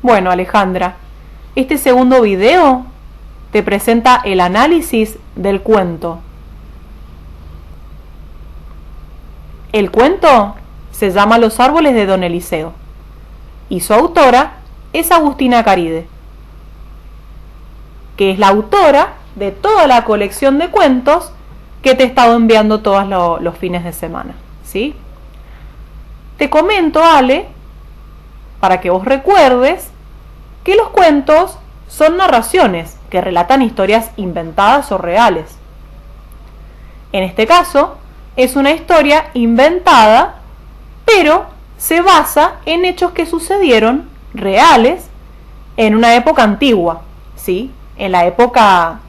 Bueno, Alejandra, este segundo video te presenta el análisis del cuento. El cuento se llama Los árboles de Don Eliseo y su autora es Agustina Caride, que es la autora de toda la colección de cuentos que te he estado enviando todos los fines de semana, ¿sí? Te comento, Ale, para que vos recuerdes que los cuentos son narraciones que relatan historias inventadas o reales. En este caso, es una historia inventada, pero se basa en hechos que sucedieron reales en una época antigua, ¿sí? En la época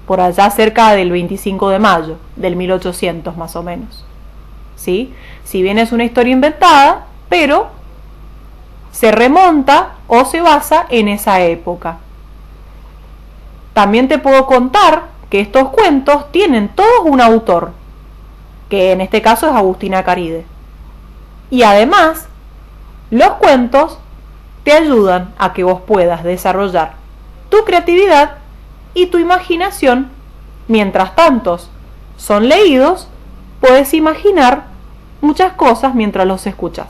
por allá cerca del 25 de mayo, del 1800 más o menos, ¿sí? Si bien es una historia inventada, pero se remonta o se basa en esa época. También te puedo contar que estos cuentos tienen todos un autor, que en este caso es Agustina Caride. Y además, los cuentos te ayudan a que vos puedas desarrollar tu creatividad y tu imaginación. Mientras tantos son leídos, puedes imaginar muchas cosas mientras los escuchas.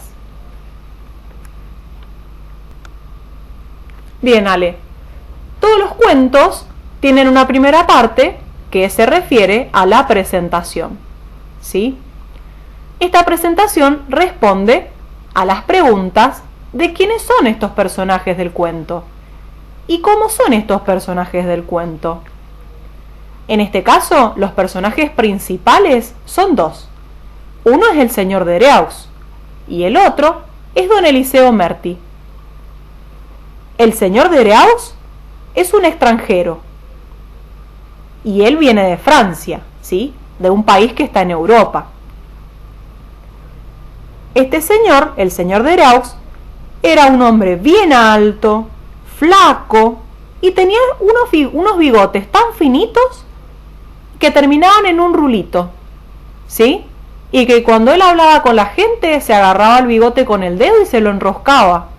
Bien, Ale, todos los cuentos tienen una primera parte que se refiere a la presentación, ¿sí? Esta presentación responde a las preguntas de quiénes son estos personajes del cuento y cómo son estos personajes del cuento. En este caso, los personajes principales son dos. Uno es el señor de Ereux y el otro es don Eliseo Merti. El señor de Ereux es un extranjero y él viene de Francia, ¿sí? De un país que está en Europa. Este señor, el señor de Ereux, era un hombre bien alto, flaco y tenía unos bigotes tan finitos que terminaban en un rulito, ¿sí? Y que cuando él hablaba con la gente se agarraba el bigote con el dedo y se lo enroscaba.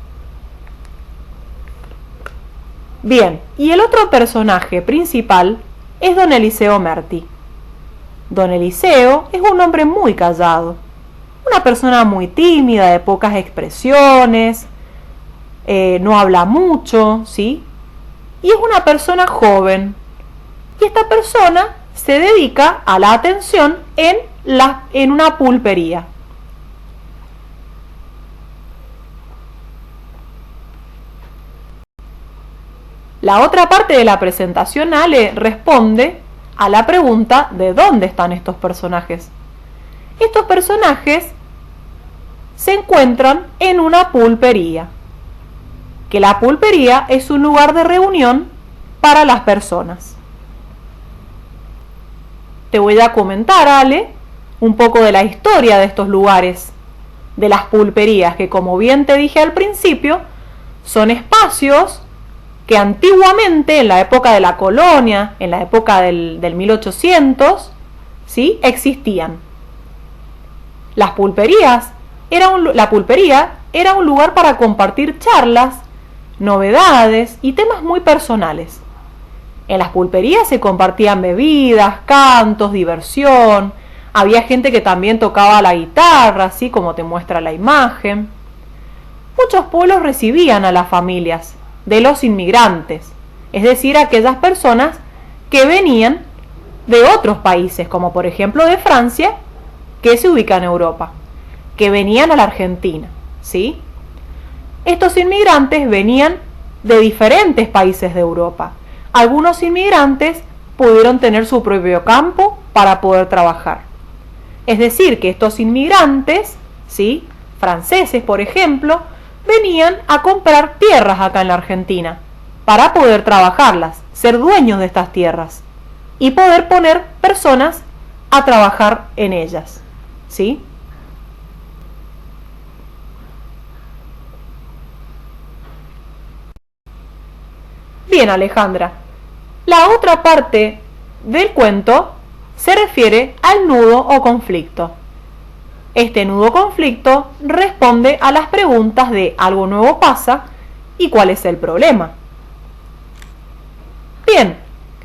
Bien, y el otro personaje principal es don Eliseo Merti. Don Eliseo es un hombre muy callado, una persona muy tímida, de pocas expresiones, no habla mucho, ¿sí? Y es una persona joven. Y esta persona se dedica a la atención en una pulpería. La otra parte de la presentación, Ale, responde a la pregunta de dónde están estos personajes. Estos personajes se encuentran en una pulpería, que la pulpería es un lugar de reunión para las personas. Te voy a comentar, Ale, un poco de la historia de estos lugares, de las pulperías, que como bien te dije al principio, son espacios que antiguamente, en la época de la colonia, en la época del 1800, ¿sí? Existían. La pulpería era un lugar para compartir charlas, novedades y temas muy personales. En las pulperías se compartían bebidas, cantos, diversión. Había gente que también tocaba la guitarra, así como te muestra la imagen. Muchos pueblos recibían a las familias de los inmigrantes, es decir, aquellas personas que venían de otros países, como por ejemplo de Francia, que se ubica en Europa, que venían a la Argentina, ¿sí? Estos inmigrantes venían de diferentes países de Europa. Algunos inmigrantes pudieron tener su propio campo para poder trabajar. Es decir, que estos inmigrantes, ¿sí? Franceses, por ejemplo, venían a comprar tierras acá en la Argentina para poder trabajarlas, ser dueños de estas tierras y poder poner personas a trabajar en ellas, ¿sí? Bien, Alejandra, la otra parte del cuento se refiere al nudo o conflicto. Este nudo conflicto responde a las preguntas de algo nuevo pasa ¿Y cuál es el problema? Bien,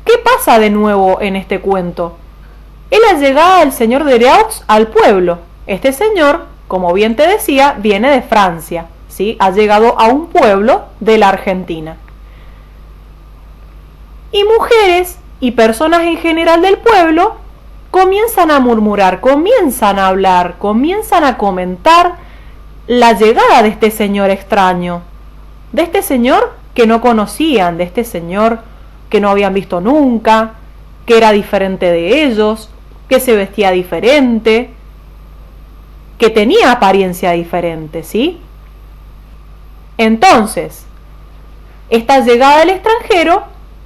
¿qué pasa de nuevo en este cuento? Es la llegada del señor Dereux al pueblo. Este señor, como bien te decía, viene de Francia, ¿sí? Ha llegado a un pueblo de la Argentina. Y mujeres y personas en general del pueblo comienzan a murmurar, comienzan a hablar, comienzan a comentar la llegada de este señor extraño, de este señor que no conocían, de este señor que no habían visto nunca, que era diferente de ellos, que se vestía diferente, que tenía apariencia diferente, ¿sí? Entonces, esta llegada del extranjero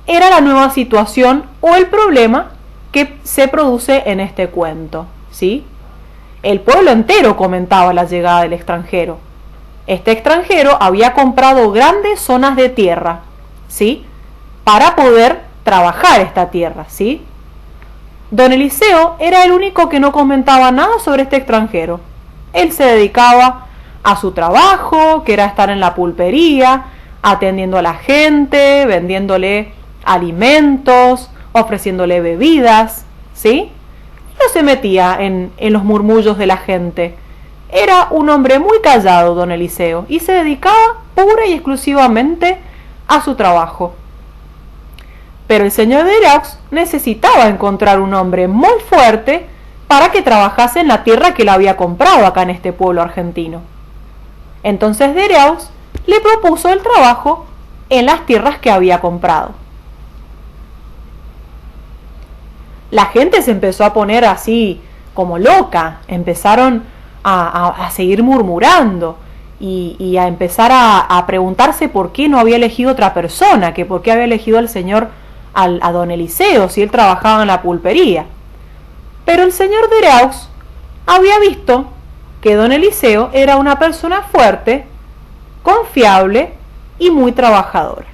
era la nueva situación o el problema que se produce en este cuento, ¿sí? El pueblo entero comentaba la llegada del extranjero. Este extranjero había comprado grandes zonas de tierra, ¿sí? Para poder trabajar esta tierra, ¿sí? Don Eliseo era el único que no comentaba nada sobre este extranjero. Él se dedicaba a su trabajo, que era estar en la pulpería, atendiendo a la gente, vendiéndole alimentos, ofreciéndole bebidas, ¿sí? No se metía en los murmullos de la gente. Era un hombre muy callado, don Eliseo, y se dedicaba pura y exclusivamente a su trabajo. Pero el señor Dereux necesitaba encontrar un hombre muy fuerte para que trabajase en la tierra que él había comprado acá en este pueblo argentino. Entonces Dereux le propuso el trabajo en las tierras que había comprado. La gente se empezó a poner así como loca, empezaron a seguir murmurando y a empezar a preguntarse por qué no había elegido otra persona, que por qué había elegido al señor, a don Eliseo, si él trabajaba en la pulpería. Pero el señor Dereux había visto que don Eliseo era una persona fuerte, confiable y muy trabajadora.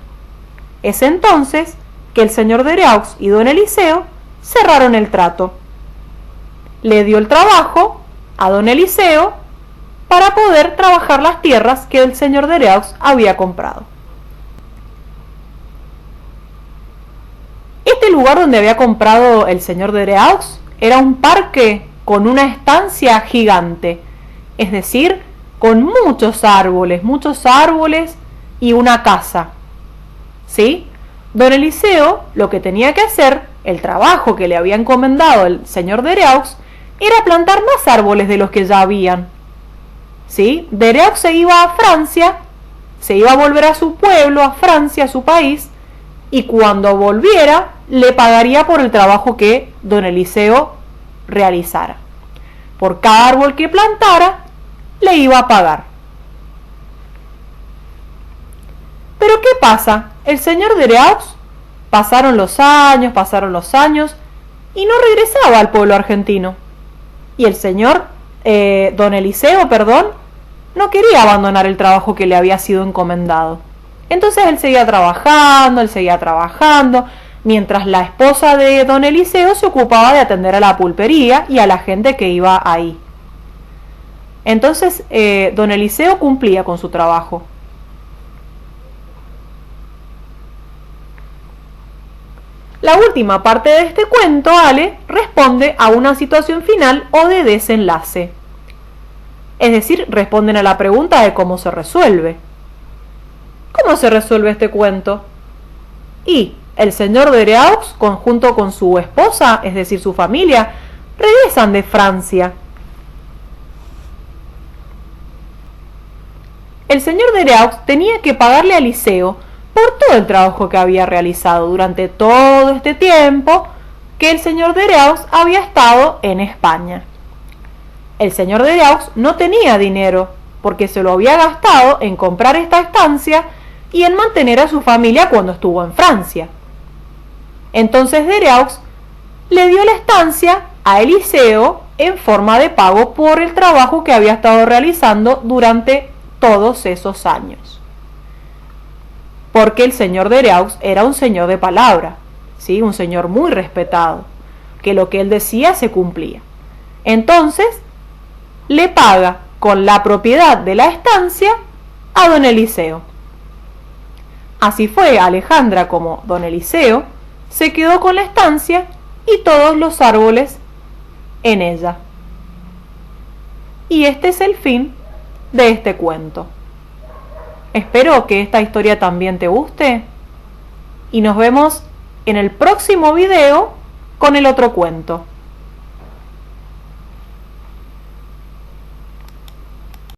Es entonces que el señor Dereux y don Eliseo cerraron el trato. Le dio el trabajo a don Eliseo para poder trabajar las tierras que el señor Dereux había comprado. Este lugar donde había comprado el señor Dereux era un parque con una estancia gigante, es decir, con muchos árboles y una casa, ¿sí? Don Eliseo lo que tenía que hacer, el trabajo que le había encomendado el señor Dereux, era plantar más árboles de los que ya habían, ¿sí? Dereux se iba a Francia, se iba a volver a su pueblo, a Francia, a su país, y cuando volviera le pagaría por el trabajo que don Eliseo realizara. Por cada árbol que plantara, le iba a pagar. Pero ¿qué pasa? El señor Dereux pasaron los años y no regresaba al pueblo argentino. Y el señor, don Eliseo, no quería abandonar el trabajo que le había sido encomendado. Entonces él seguía trabajando, mientras la esposa de don Eliseo se ocupaba de atender a la pulpería y a la gente que iba ahí. Entonces don Eliseo cumplía con su trabajo. La última parte de este cuento, Ale, responde a una situación final o de desenlace. Es decir, responden a la pregunta de cómo se resuelve. ¿Cómo se resuelve este cuento? Y el señor Dereux, junto con su esposa, es decir, su familia, regresan de Francia. El señor Dereux tenía que pagarle a Eliseo por todo el trabajo que había realizado durante todo este tiempo que el señor Dereux había estado en España. El señor Dereux no tenía dinero porque se lo había gastado en comprar esta estancia y en mantener a su familia cuando estuvo en Francia. Entonces Dereux le dio la estancia a Eliseo en forma de pago por el trabajo que había estado realizando durante todos esos años. Porque el señor Dereux era un señor de palabra, ¿sí? Un señor muy respetado, que lo que él decía se cumplía. Entonces, le paga con la propiedad de la estancia a don Eliseo. Así fue Alejandra como don Eliseo se quedó con la estancia y todos los árboles en ella. Y este es el fin de este cuento. Espero que esta historia también te guste y nos vemos en el próximo video con el otro cuento.